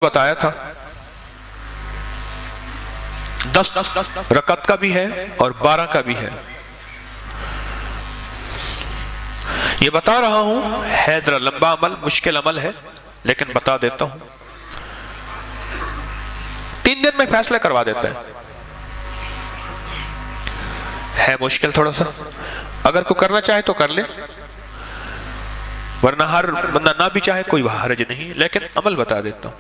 بتایا تھا 10 رکعت کا بھی ہے اور 12 کا بھی ہے. یہ بتا رہا ہوں ہے ذرا لمبا عمل، مشکل عمل ہے، لیکن بتا دیتا ہوں. 3 دن میں فیصلہ کروا دیتا ہے مشکل تھوڑا سا. اگر کوئی کرنا چاہے تو کر لے، ورنہ ہر بندہ نہ بھی چاہے کوئی حرج نہیں، لیکن عمل بتا دیتا ہوں.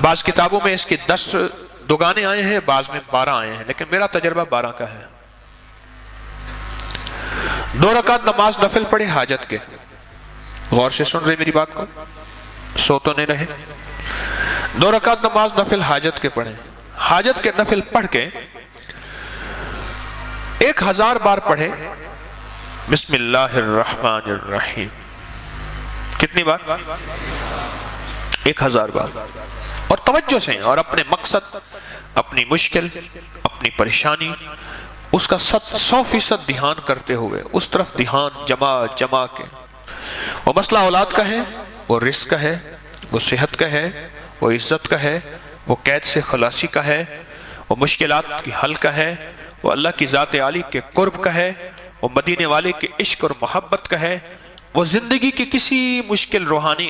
بعض کتابوں میں اس کے 10 دگانے آئے ہیں، بعض میں 12 آئے ہیں، لیکن میرا تجربہ 12 کا ہے. 2 رکعت نماز نفل پڑھے حاجت کے. غور سے سن رہے میری بات کو، سو تو نہیں رہے. 2 رکعت نماز نفل حاجت کے پڑھیں. حاجت کے نفل پڑھ کے 1000 بار پڑھے بسم اللہ الرحمن الرحیم. کتنی بار؟ 1000 بار. اور توجہ سے اور اپنے مقصد، اپنی مشکل، اپنی پریشانی، اس کا 100% دھیان کرتے ہوئے اس طرف دھیان جما کے. وہ مسئلہ اولاد کا ہے، وہ رزق کا ہے، وہ صحت کا ہے، وہ عزت کا ہے، وہ قید سے خلاصی کا ہے، وہ مشکلات کی حل کا ہے، وہ اللہ کی ذات عالی کے قرب کا ہے، وہ مدینے والے کے عشق اور محبت کا ہے، وہ زندگی کی کسی مشکل روحانی،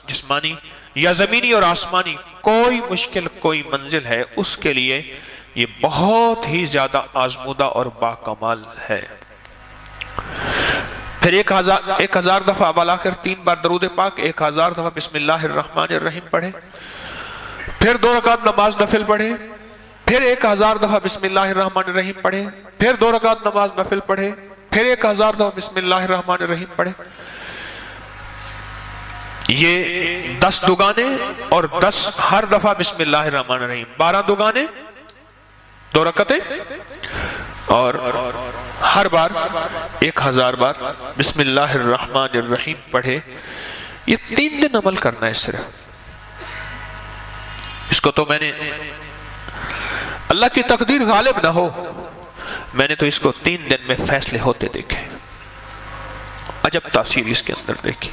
جسمانی یا زمینی اور آسمانی کوئی مشکل، کوئی منزل ہے، اس کے لیے یہ بہت ہی زیادہ آزمودہ اور باکمال ہے. پھر 1000 دفعہ بالآخر 3 بار درود پاک، 1000 دفعہ بسم اللہ الرحمن الرحیم پڑھے. پھر 2 رکعت نماز نفل پڑھے. پھر 1000 دفعہ بسم اللہ الرحمن الرحیم پڑھے. پھر 2 رکعت نماز نفل پڑھے. پھر 1000 دفعہ بسم اللہ الرحمن الرحیم پڑھے. یہ 10 دگانے اور 10 ہر دفعہ بسم اللہ الرحمن الرحیم. 12 دگانے، 2 رکعتیں، اور ہر بار 1000 بار بسم اللہ الرحمن الرحیم پڑھے. یہ 3 دن عمل کرنا ہے صرف. اس کو تو میں نے، اللہ کی تقدیر غالب نہ ہو، میں نے تو اس کو 3 دن میں فیصلے ہوتے دیکھے. عجب تاثیر اس کے اندر دیکھی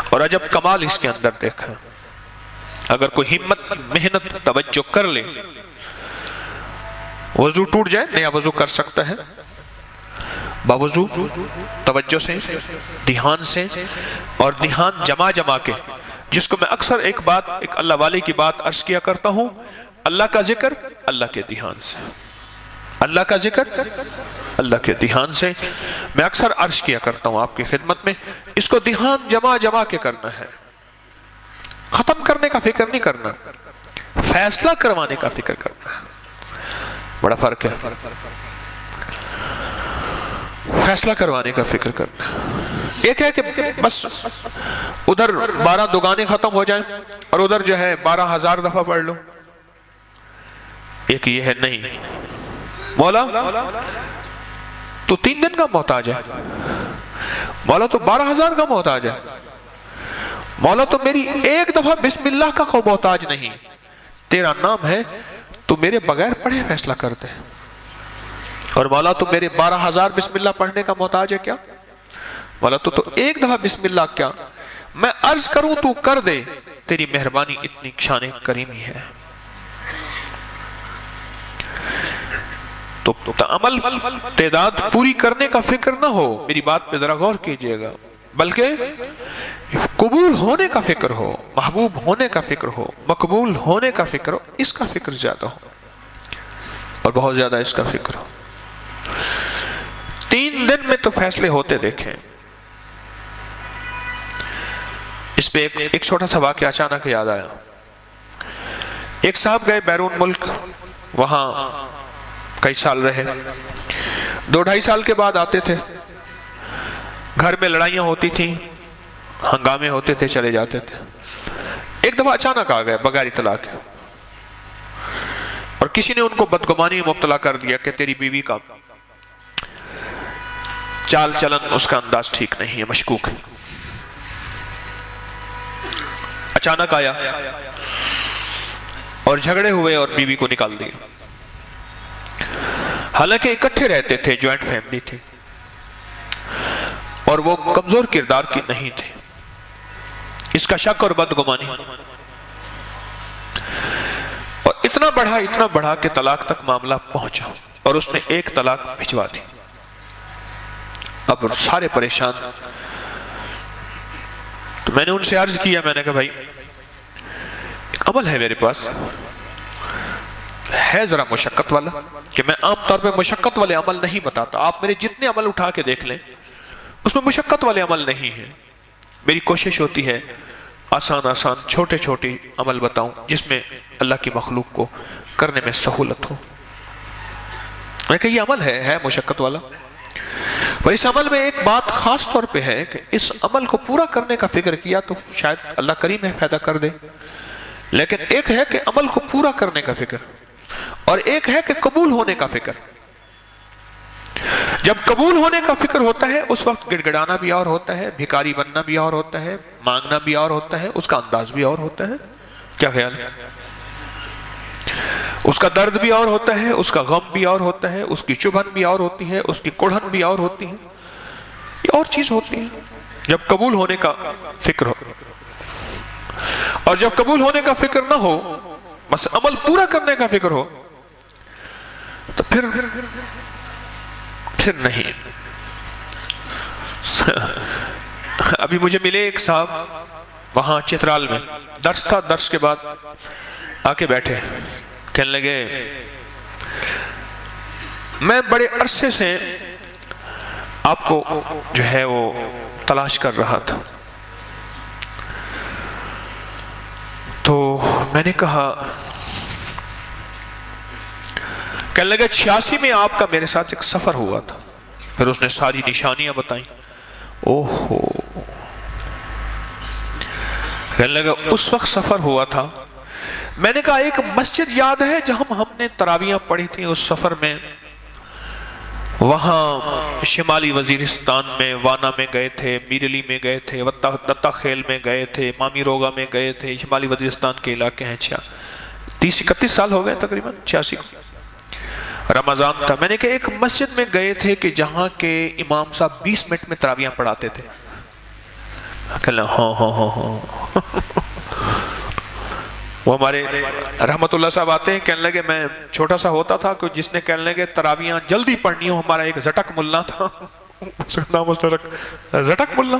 اور عجب کمال اس کے اندر دیکھا. اگر کوئی ہمت، محنت، توجہ کر لے، وضو ٹوٹ جائے نیا وضو کر سکتا ہے، باوضو توجہ سے، دھیان سے، اور دھیان جما کے. جس کو میں اکثر ایک اللہ والے کی بات عرض کیا کرتا ہوں، اللہ کا ذکر اللہ کے دھیان سے، اللہ کا ذکر اللہ کے دھیان سے. میں اکثر عرض کیا کرتا ہوں آپ کی خدمت میں، اس کو دھیان جما کے کرنا ہے. ختم کرنے کا فکر نہیں کرنا، فیصلہ کروانے کا فکر کرنا ہے. بڑا فرق ہے. فیصلہ کروانے کا فکر کرنا. ایک ہے کہ بس ادھر 12 دگانے ختم ہو جائیں اور ادھر جو ہے 12000 دفعہ پڑھ لو. ایک یہ ہے نہیں، مولا تو 3 دن کا محتاج ہے، مولا تو 12000 کا محتاج ہے، مولا تو میری 1 دفعہ بسم اللہ کا کوئی محتاج نہیں. تیرا نام ہے تو میرے بغیر پڑھے فیصلہ کر دے. اور مولا تو میرے 12000 بسم اللہ پڑھنے کا محتاج ہے کیا؟ مولا تو 1 دفعہ بسم اللہ کیا، میں عرض کروں تو کر دے. تیری مہربانی اتنی شان کریمی ہے. تو عمل تعداد پوری کرنے کا فکر نہ ہو، میری بات پہ ذرا غور کیجئے گا، بلکہ قبول ہونے کا فکر ہو، محبوب ہونے کا فکر ہو، مقبول ہونے کا فکر ہو. اس کا فکر زیادہ ہو اور بہت زیادہ اس کا فکر ہو. 3 دن میں تو فیصلے ہوتے دیکھیں. اس پہ ایک چھوٹا سا واقعہ اچانک یاد آیا. ایک صاحب گئے بیرون ملک، وہاں کئی سال رہے. 2-2.5 سال کے بعد آتے تھے. گھر میں لڑائیاں ہوتی تھیں، ہنگامے ہوتے تھے، چلے جاتے تھے. ایک دفعہ اچانک آ گئے بغیر اطلاع کے، اور کسی نے ان کو بدگمانی میں مبتلا کر دیا کہ تیری بیوی کا چال چلن، اس کا انداز ٹھیک نہیں ہے، مشکوک ہے. اچانک آیا اور جھگڑے ہوئے اور بیوی کو نکال دیا. حالانکہ اکٹھے رہتے تھے، جوائنٹ فیملی تھی، اور وہ کمزور کردار کی نہیں تھے. اس کا شک اور بدگمانی، اور اتنا بڑھا کہ طلاق تک معاملہ پہنچا، اور اس نے ایک طلاق بھجوا دی۔ اب سارے پریشان، تو میں نے ان سے عرض کیا، میں نے کہا بھائی ایک عمل ہے میرے پاس، ہے ذرا مشقت والا، کہ میں عام طور پہ مشقت والے عمل نہیں بتاتا، آپ میرے جتنے عمل اٹھا کے دیکھ لیں اس میں مشقت والے عمل نہیں ہیں، میری کوشش ہوتی ہے آسان چھوٹے عمل بتاؤں جس میں اللہ کی مخلوق کو کرنے میں سہولت ہو۔ میں کہا یہ عمل ہے مشقت والا، اور اس عمل میں ایک بات خاص طور پہ ہے کہ اس عمل کو پورا کرنے کا فکر کیا تو شاید اللہ کریم ہے فائدہ کر دے، لیکن ایک ہے کہ عمل کو پورا کرنے کا فکر، اور ایک ہے کہ قبول ہونے کا فکر۔ جب قبول ہونے کا فکر ہوتا ہے اس وقت گڑ گڑانا بھی اور ہوتا ہے، بھکاری بننا بھی اور ہوتا ہے، مانگنا بھی اور ہوتا ہے، اس کا انداز بھی اور ہوتا ہے۔ کیا خیال ہے؟ اس کا درد بھی اور ہوتا ہے، اس کا غم بھی اور ہوتا ہے، اس کی چبھن بھی اور ہوتی ہے، اس کی کڑھن بھی اور ہوتی ہے، یہ اور چیز ہوتی ہے جب قبول ہونے کا فکر ہو۔ اور جب قبول ہونے کا فکر نہ ہو، بس عمل پورا کرنے کا فکر ہو، تو پھر نہیں۔ ابھی مجھے ملے ایک صاحب وہاں چترال میں، درس تھا، درس کے بعد آ کے بیٹھے، کہنے لگے میں بڑے عرصے سے آپ کو جو ہے وہ تلاش کر رہا تھا، تو میں نے کہا، کہنے لگے 86 میں آپ کا میرے ساتھ ایک سفر ہوا تھا، پھر اس نے ساری نشانیاں بتائیں۔ اوہو، کہنے لگا اس وقت سفر ہوا تھا، میں نے کہا ایک مسجد یاد ہے جہاں ہم نے تراویحاں پڑھی تھیں اس سفر میں، وہاں شمالی وزیرستان میں وانا میں گئے تھے، میرلی میں گئے تھے، دتا خیل میں گئے تھے، مامی روگا میں گئے تھے، شمالی وزیرستان کے علاقے ہیں۔ 30-31 سال ہو گئے تقریباً، 86 رمضان تھا۔ میں نے کہا ایک مسجد میں گئے تھے کہ جہاں کے امام صاحب 20 منٹ میں تراویحاں پڑھاتے تھے۔ کہنا ہاں وہ ہمارے رحمت اللہ صاحب آتے ہیں، کہنے لگے میں چھوٹا سا ہوتا تھا کہ جس نے کہنے لگے تراویحاں جلدی پڑھنی ہو، ہمارا ایک زٹک ملا تھا، اس کا نام زٹک ملا،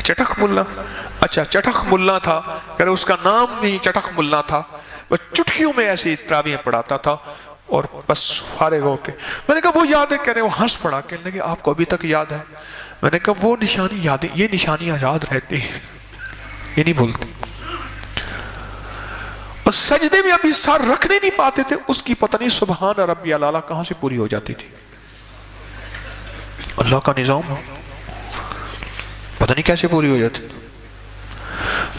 چٹک ملا، اچھا چٹک ملا تھا، کہ اس کا نام بھی چٹک ملا تھا، وہ چٹکیوں میں ایسی تراویحاں پڑھاتا تھا، اور بس فارغ ہو کے میں نے کہا وہ یاد ہے، کہہ رہے وہ ہنس پڑا، کہنے لگے آپ کو ابھی تک یاد ہے؟ میں نے کہا وہ نشانی یاد ہے، یہ نشانیاں یاد رہتی ہیں، یہ نہیں بھولتی۔ اور سجدے میں ابھی سر رکھنے نہیں پاتے تھے، اس کی پتہ نہیں سبحان ربی الاعلیٰ کہاں سے پوری ہو جاتی تھی۔ اللہ کا نظام ہے، پتہ نہیں کیسے پوری ہو جاتی۔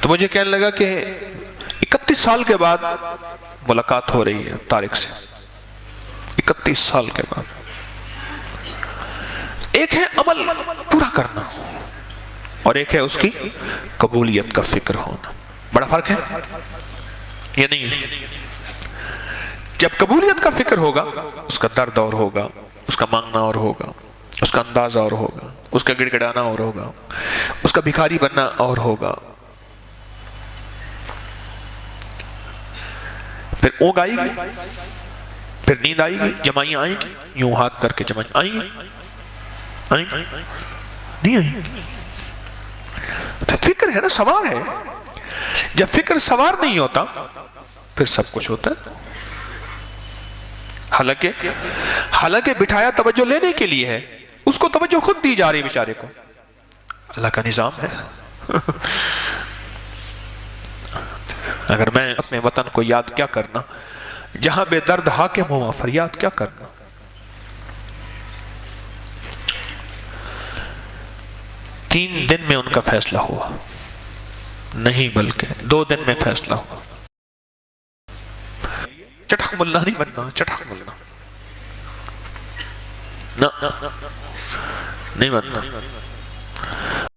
تو مجھے کہنے لگا کہ 31 سال کے بعد ملاقات ہو رہی ہے طارق سے، 31 سال کے بعد۔ ایک ہے عمل پورا کرنا، اور ایک ہے اس کی قبولیت کا فکر ہونا، بڑا فرق ہے یہ نہیں۔ جب قبولیت کا فکر ہوگا اس کا درد اور ہوگا، اس کا مانگنا اور ہوگا، اس کا انداز اور ہوگا، اس کا گڑ گڑانا اور ہوگا، اس کا بھکاری بننا اور ہوگا، پھر اونگ آئے گی، پھر نیند آئے گی، جمائیاں آئیں گی، یوں ہاتھ کر کے جمائیاں آئیں گی، نہیں آئیں گی۔ تو فکر ہے نا، سوار ہے۔ جب فکر سوار نہیں ہوتا پھر سب کچھ ہوتا ہے۔ حالانکہ بٹھایا توجہ لینے کے لیے ہے، اس کو توجہ خود دی جا رہی بیچارے کو، اللہ کا نظام ہے۔ اگر میں اپنے وطن کو یاد کیا کرنا، جہاں بے درد حاکم ہوا فریاد کیا کرنا۔ 3 دن میں ان کا فیصلہ ہوا، نہیں بلکہ 2 دن میں فیصلہ ہوا۔ چٹک ملا نہیں بننا، چٹک ملا نہیں بننا۔